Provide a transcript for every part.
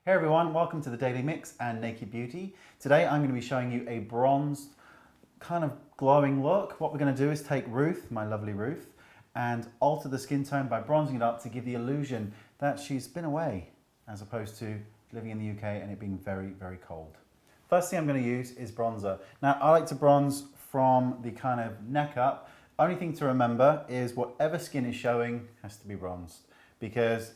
Hey everyone, welcome to the Daily Mix and Naked Beauty. Today I'm going to be showing you a bronzed kind of glowing look. What we're going to do is take Ruth, my lovely Ruth, and alter the skin tone by bronzing it up to give the illusion that she's been away as opposed to living in the UK and it being very, very cold. First thing I'm going to use is bronzer. Now I like to bronze from the kind of neck up. Only thing to remember is whatever skin is showing has to be bronzed because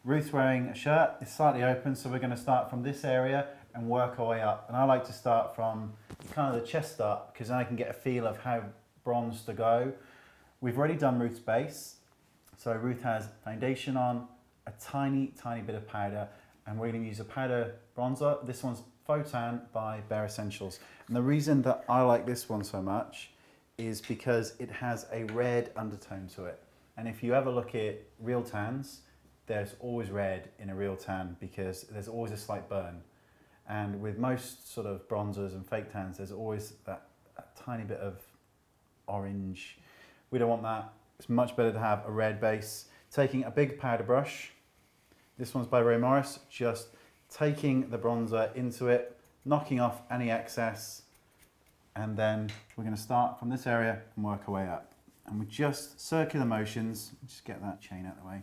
Ruth's wearing a shirt, it's slightly open, so we're going to start from this area and work our way up. And I like to start from kind of the chest up because then I can get a feel of how bronzed to go. We've already done Ruth's base. So Ruth has foundation on, a tiny, tiny bit of powder, and we're going to use a powder bronzer. This one's Faux Tan by Bare Essentials. And the reason that I like this one so much is because it has a red undertone to it. And if you ever look at real tans, there's always red in a real tan because there's always a slight burn. And with most sort of bronzers and fake tans, there's always that tiny bit of orange. We don't want that. It's much better to have a red base. Taking a big powder brush, this one's by Ray Morris, just taking the bronzer into it, knocking off any excess, and then we're going to start from this area and work our way up. And with just circular motions, just get that chain out of the way.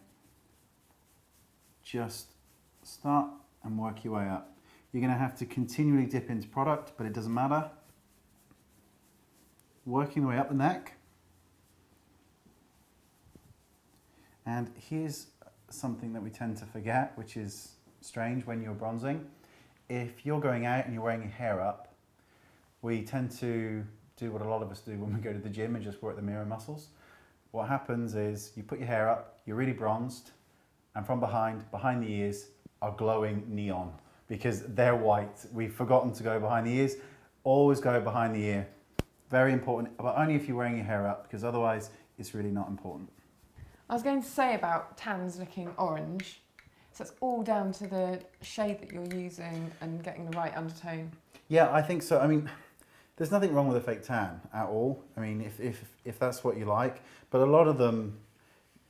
Just start and work your way up. You're going to have to continually dip into product, but it doesn't matter. Working the way up the neck. And here's something that we tend to forget, which is strange when you're bronzing. If you're going out and you're wearing your hair up, we tend to do what a lot of us do when we go to the gym and just work the mirror muscles. What happens is you put your hair up, you're really bronzed, and from behind the ears are glowing neon because they're white. We've forgotten to go behind the ears. Always go behind the ear. Very important, but only if you're wearing your hair up because otherwise it's really not important. I was going to say about tans looking orange, so it's all down to the shade that you're using and getting the right undertone. Yeah, I think so. I mean, there's nothing wrong with a fake tan at all. I mean, if that's what you like, but a lot of them,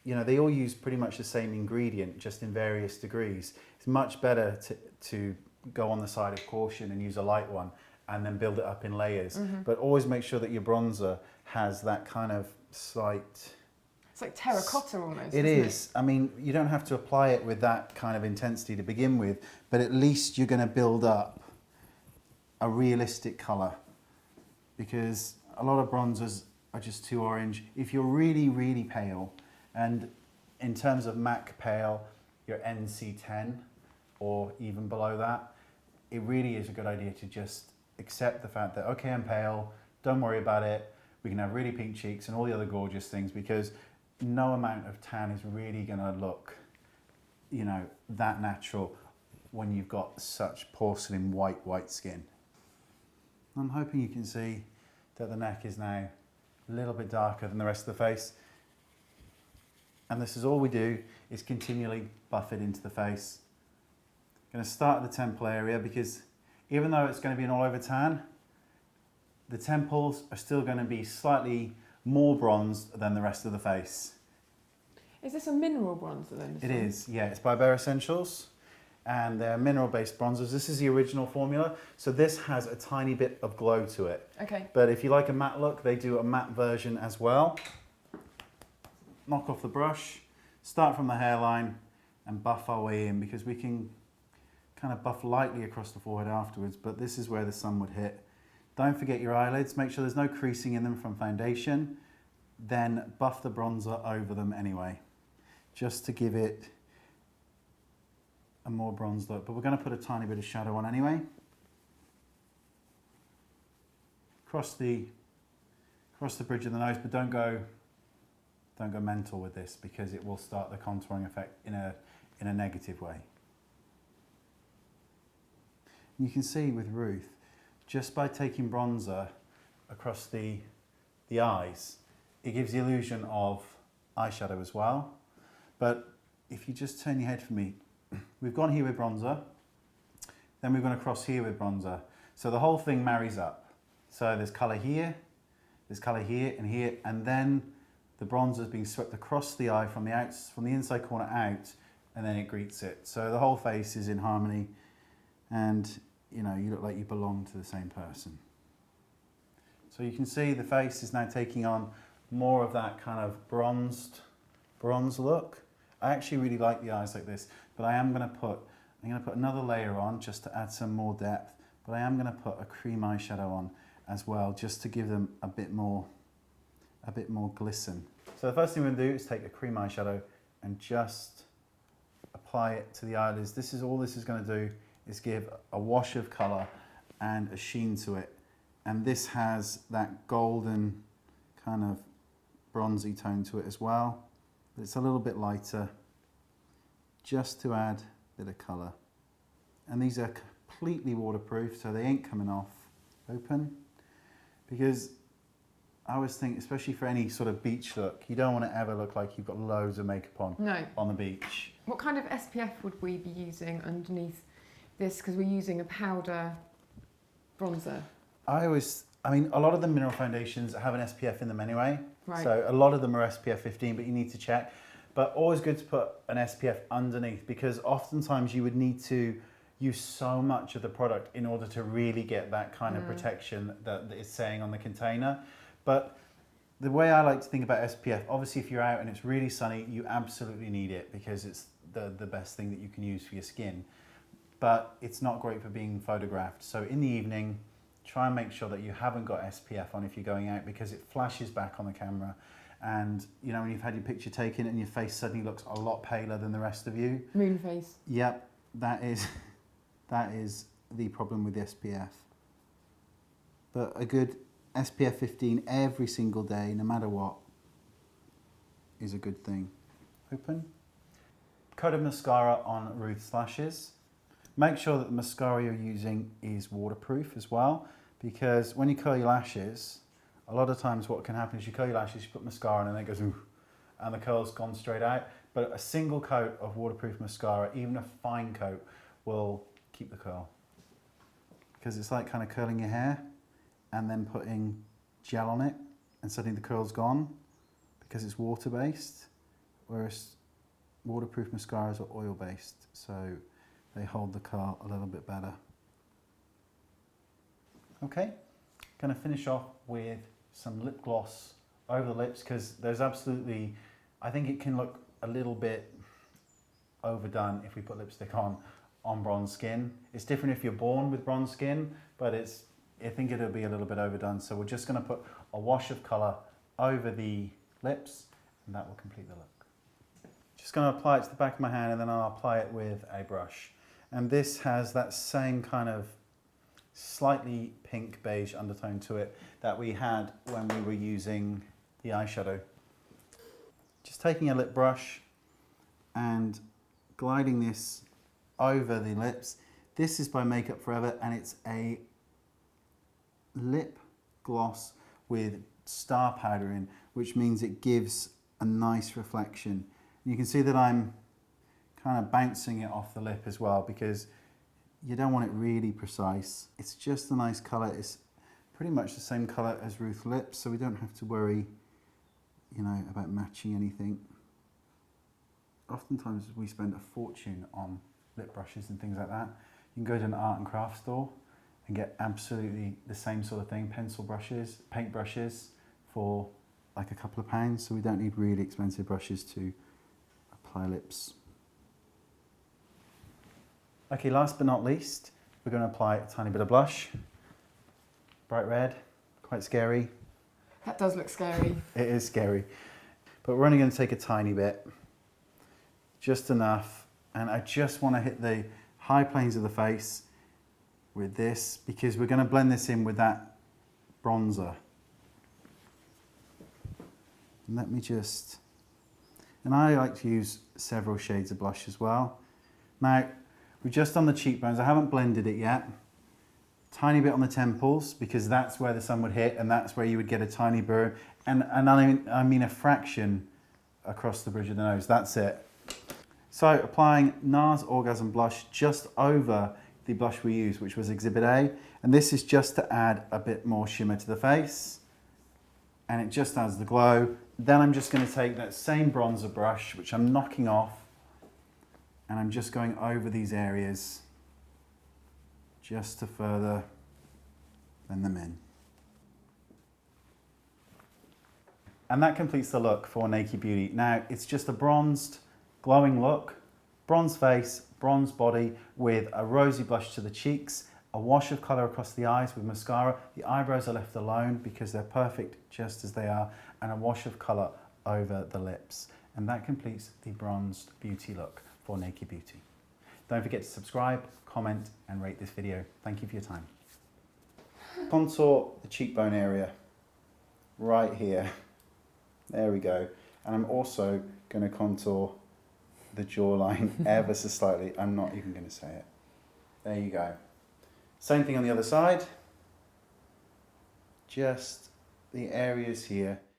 you know, they all use pretty much the same ingredient, just in various degrees. It's much better to go on the side of caution and use a light one and then build it up in layers. Mm-hmm. But always make sure that your bronzer has that kind of slight... It's like terracotta almost, It isn't is. I mean, you don't have to apply it with that kind of intensity to begin with, but at least you're going to build up a realistic colour because a lot of bronzers are just too orange. If you're really, really pale, and in terms of MAC pale, your NC10 or even below that, it really is a good idea to just accept the fact that, okay, I'm pale, don't worry about it. We can have really pink cheeks and all the other gorgeous things because no amount of tan is really going to look, you know, that natural when you've got such porcelain white skin. I'm hoping you can see that the neck is now a little bit darker than the rest of the face. And this is all we do is continually buff it into the face. I'm going to start at the temple area because even though it's going to be an all over tan, the temples are still going to be slightly more bronzed than the rest of the face. Is this a mineral bronzer then? It is, yeah. It's by Bare Essentials and they're mineral based bronzers. This is the original formula. So this has a tiny bit of glow to it. Okay. But if you like a matte look, they do a matte version as well. Knock off the brush, start from the hairline and buff our way in because we can kind of buff lightly across the forehead afterwards, but this is where the sun would hit. Don't forget your eyelids, make sure there's no creasing in them from foundation, then buff the bronzer over them anyway, just to give it a more bronzed look. But we're going to put a tiny bit of shadow on anyway. Cross the bridge of the nose, but don't go mental with this because it will start the contouring effect in a negative way. And you can see with Ruth, just by taking bronzer across the eyes, it gives the illusion of eyeshadow as well. But if you just turn your head for me, we've gone here with bronzer, then we're going to cross here with bronzer. So the whole thing marries up. So there's colour here, and then the bronzer is being swept across the eye from the inside corner out, and then it greets it. So the whole face is in harmony and you know, you look like you belong to the same person. So you can see the face is now taking on more of that kind of bronze look. I actually really like the eyes like this, but I'm going to put another layer on just to add some more depth, but I am going to put a cream eyeshadow on as well, just to give them a bit more glisten. So the first thing we're going to do is take a cream eyeshadow and just apply it to the eyelids. This is all this is going to do, is give a wash of colour and a sheen to it. And this has that golden kind of bronzy tone to it as well. But it's a little bit lighter, just to add a bit of colour. And these are completely waterproof, so they ain't coming off. Open. Because I always think, especially for any sort of beach look, you don't want to ever look like you've got loads of makeup on the beach. What kind of SPF would we be using underneath this? Because we're using a powder bronzer. I mean, a lot of the mineral foundations have an SPF in them anyway. Right. So a lot of them are SPF 15, but you need to check. But always good to put an SPF underneath, because oftentimes you would need to use so much of the product in order to really get that kind of protection that it's saying on the container. But the way I like to think about SPF, obviously if you're out and it's really sunny, you absolutely need it because it's the best thing that you can use for your skin. But it's not great for being photographed. So in the evening, try and make sure that you haven't got SPF on if you're going out, because it flashes back on the camera. And you know, when you've had your picture taken and your face suddenly looks a lot paler than the rest of you. Moon face. Yep, that is the problem with the SPF. But a good SPF 15 every single day, no matter what, is a good thing. Open. Coat of mascara on Ruth's lashes. Make sure that the mascara you're using is waterproof as well, because when you curl your lashes, a lot of times what can happen is you curl your lashes, you put mascara on and then it goes ooh, and the curl's gone straight out. But a single coat of waterproof mascara, even a fine coat, will keep the curl. Because it's like kind of curling your hair and then putting gel on it and suddenly the curl's gone because it's water-based, whereas waterproof mascaras are oil-based, so they hold the curl a little bit better. Okay, going to finish off with some lip gloss over the lips, because there's absolutely, I think it can look a little bit overdone if we put lipstick on bronze skin. It's different if you're born with bronze skin, but I think it'll be a little bit overdone. So we're just going to put a wash of colour over the lips, and that will complete the look. Just going to apply it to the back of my hand, and then I'll apply it with a brush. And this has that same kind of slightly pink beige undertone to it that we had when we were using the eyeshadow. Just taking a lip brush and gliding this over the lips. This is by Makeup Forever, and it's a lip gloss with star powder in, which means it gives a nice reflection. You can see that I'm kind of bouncing it off the lip as well, because you don't want it really precise. It's just a nice colour. It's pretty much the same colour as Ruth lips, so we don't have to worry, you know, about matching anything. Oftentimes we spend a fortune on lip brushes and things like that. You can go to an art and craft store and get absolutely the same sort of thing, pencil brushes, paint brushes, for like a couple of pounds, so we don't need really expensive brushes to apply lips. Okay, last but not least, we're going to apply a tiny bit of blush. Bright red, quite scary. That does look scary. It is scary. But we're only going to take a tiny bit, just enough. And I just want to hit the high planes of the face with this, because we're going to blend this in with that bronzer. And let me just, and I like to use several shades of blush as well. Now, we're just on the cheekbones. I haven't blended it yet. Tiny bit on the temples, because that's where the sun would hit and that's where you would get a tiny burn. And I mean a fraction across the bridge of the nose. That's it. So applying NARS Orgasm Blush just over the blush we used, which was Exhibit A. And this is just to add a bit more shimmer to the face. And it just adds the glow. Then I'm just going to take that same bronzer brush, which I'm knocking off, and I'm just going over these areas just to further blend them in. And that completes the look for Naked Beauty. Now, it's just a bronzed, glowing look, bronze face, bronze body with a rosy blush to the cheeks, a wash of colour across the eyes with mascara. The eyebrows are left alone because they're perfect just as they are, and a wash of colour over the lips. And that completes the bronzed beauty look for Naked Beauty. Don't forget to subscribe, comment and rate this video. Thank you for your time. Contour the cheekbone area right here. There we go. And I'm also going to contour the jawline ever so slightly. I'm not even going to say it. There you go. Same thing on the other side. Just the areas here.